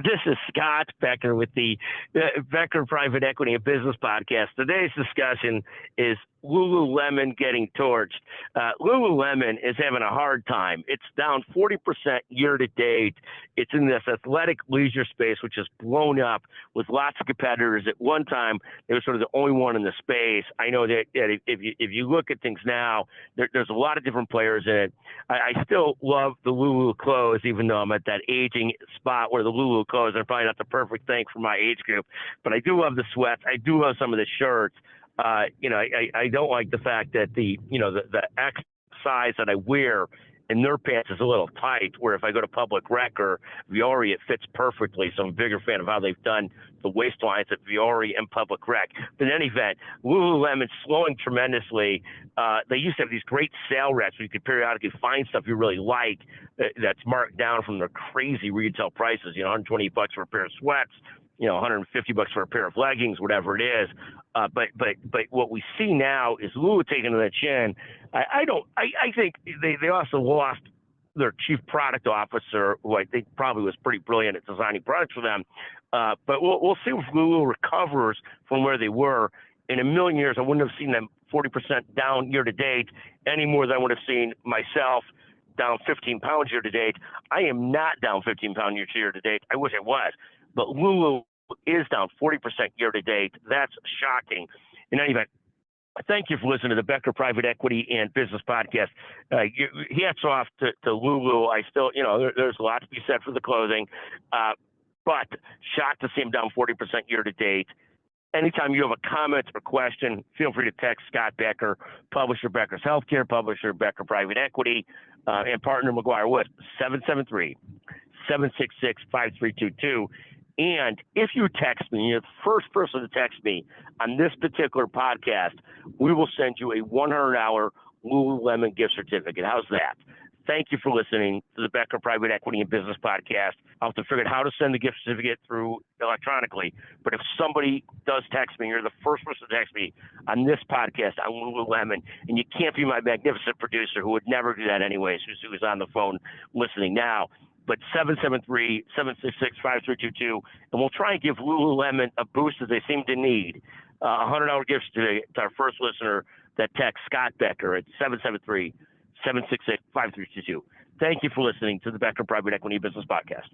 This is Scott Becker with the Becker Private Equity and Business Podcast. Today's discussion is Lululemon getting torched. Lululemon is having a hard time. It's down 40% year to date. It's in this athletic leisure space, which has blown up with lots of competitors. At one time, they were sort of the only one in the space. I know that if you look at things now, there's a lot of different players in it. I still love the Lulu clothes, even though I'm at that aging spot where the Lulu clothes are probably not the perfect thing for my age group. But I do love the sweats. I do love some of the shirts. I don't like the fact that the X size that I wear in their pants is a little tight, where if I go to Public Rec or Viore, it fits perfectly. So I'm a bigger fan of how they've done the waistlines at Viore and Public Rec. But in any event, Lululemon's slowing tremendously. They used to have these great sale reps where you could periodically find stuff you really like that's marked down from their crazy retail prices, $120 for a pair of sweats, $150 for a pair of leggings, whatever it is. But what we see now is Lulu taking to the chin. I think they also lost their chief product officer, who I think probably was pretty brilliant at designing products for them. But we'll see if Lulu recovers from where they were. In a million years, I wouldn't have seen them 40% down year to date any more than I would have seen myself down 15 pounds year to date. I am not down 15 pounds year to date. I wish I was. But Lulu is down 40% year to date. That's shocking. In any event, thank you for listening to the Becker Private Equity and Business Podcast. Hats off to Lulu. I still, there's a lot to be said for the clothing, but shocked to see him down 40% year to date. Anytime you have a comment or question, feel free to text Scott Becker, publisher Becker's Healthcare, publisher Becker Private Equity, and partner McGuire Wood, 773-766-5322. And if you text me, you're the first person to text me on this particular podcast, we will send you a $100 Lululemon gift certificate. How's that? Thank you for listening to the Becker Private Equity and Business Podcast. I'll have to figure out how to send the gift certificate through electronically. But if somebody does text me, you're the first person to text me on this podcast on Lululemon. And you can't be my magnificent producer, who would never do that anyways, who's on the phone listening now. But 773-766-5322, and we'll try and give Lululemon a boost that they seem to need. $100 gift to our first listener that texts Scott Becker at 773-766-5322. Thank you for listening to the Becker Private Equity Business Podcast.